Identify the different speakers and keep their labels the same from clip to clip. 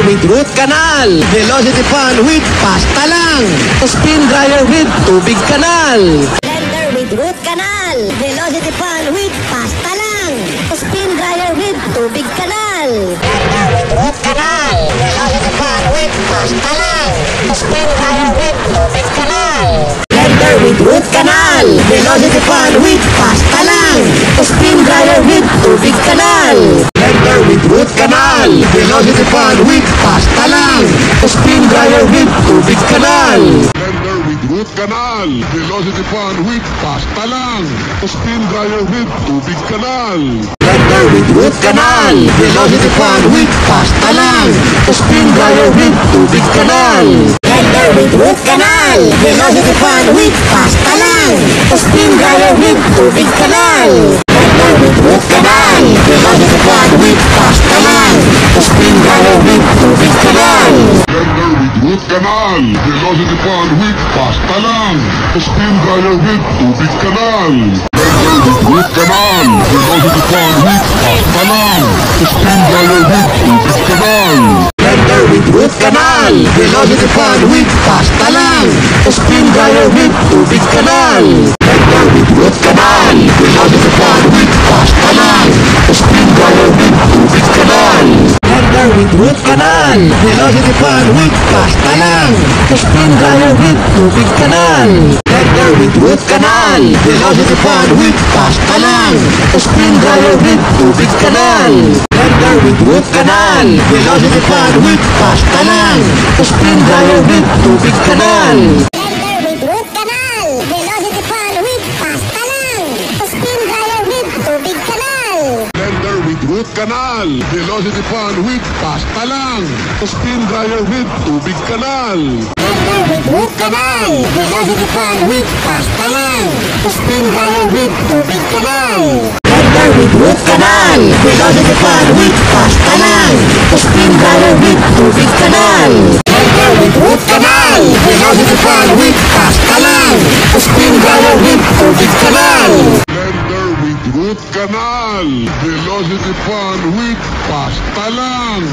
Speaker 1: with root canal. Velocity fan with pasta lang. Spin dryer with tubig canal.
Speaker 2: Blender with root canal. Velocity fan with pasta lang. Spin dryer with tubig canal. Blender with root canal. Velocity fan with pasta lang. Spin dryer with tubig canal. Blender with root canal. Velocity fan with pasta lang. Spin dryer with tubig canal.
Speaker 1: Blender with root canal. Velocity fan with pasta lang. Spin dryer with tubig canal.
Speaker 3: Blender with root canal. Velocity fan with pasta lang. Spin dryer with tubig canal.
Speaker 1: Blender with root canal. Velocity fan with pasta lang. Spin dryer with tubig canal.
Speaker 2: Blender with root canal. Velocity fan with pasta lang. Spin dryer with tubig canal. Blender with root canal. Velocity fan with pasta lang. Spin dryer with tubig canal.
Speaker 3: Blender with root canal. Velocity fan with pasta lang. Spin dryer with tubig canal. Blender with root canal. Velocity fan with pasta lang. Spin dryer with tubig canal.
Speaker 1: Blender with root canal. Velocity fan with pasta lang. Spin dryer with tubig canal. Blender with root canal. Velocity fan with pasta lang. Spin dryer with tubig canal. Blender with root canal. Velocity fan with pasta lang. Spin dryer with tubig canal. Blender with root canal. Velocity fan with pasta lang. Spin dryer with tubig canal. Blender with root canal. Velocity fan with pasta lang. Spin dryer with tubig canal.
Speaker 2: Blender with root canal. Velocity fan with pasta lang. Spin dryer with tubig canal.
Speaker 3: Blender with root canal. Velocity fan with pasta lang. Spin dryer with tubig canal.
Speaker 2: Blender with root canal. Velocity fan with pasta lang. Spin dryer with tubig canal.
Speaker 1: Blender with root canal. Velocity fan with pasta lang. Spin dryer with tubig canal. Blender with root canal. Velocity fan with pasta lang. Spin dryer with tubig canal.
Speaker 3: Blender with root canal. Velocity fan with pasta lang.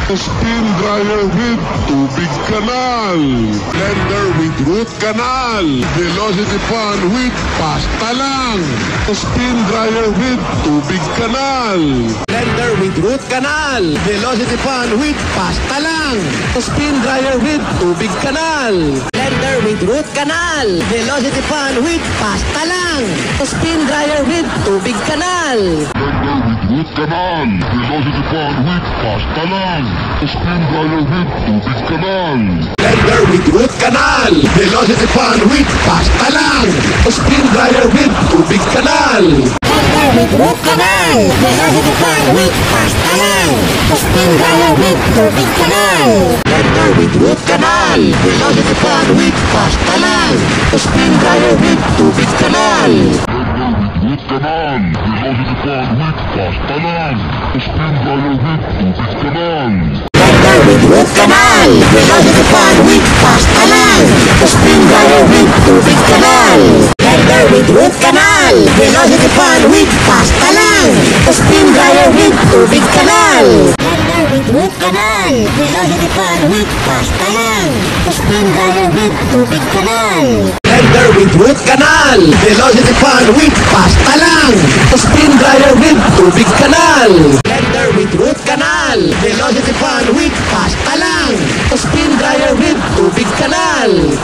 Speaker 3: Spin dryer with tubig canal. Blender with root canal. Velocity fan with pasta lang. Spin dryer with tubig canal.
Speaker 1: Blender with root canal. Velocity fan with pasta lang. Spin dryer with tubig canal. Blender with root canal. Velocity fan with pasta lang. Spin dryer with tubig canal.
Speaker 3: Blender with root canal. Velocity fan with pasta lang. Spin dryer with tubig canal.
Speaker 1: Blender with root canal. Velocity fan with pasta lang. Spin dryer with tubig canal.
Speaker 2: Blender with root canal. Velocity fan with pasta lang. Spin dryer with tubig canal.
Speaker 1: Blender with root canal. Velocity fan with pasta lang. Spin dryer with tubig canal.
Speaker 3: Blender with root canal. Velocity fan with pasta lang. Spin dryer with tubig canal.
Speaker 1: Blender with root canal. Velocity fan with pasta lang. Spin dryer with tubig canal. Blender with root canal. Velocity fan with pasta lang. Spin dryer with tubig canal.
Speaker 2: Blender with root canal. Velocity fan with pasta lang. Spin dryer with tubig canal.
Speaker 1: Blender with root canal. Velocity fan with pasta lang. Spin dryer with tubig canal. Blender with root canal. Velocity fan with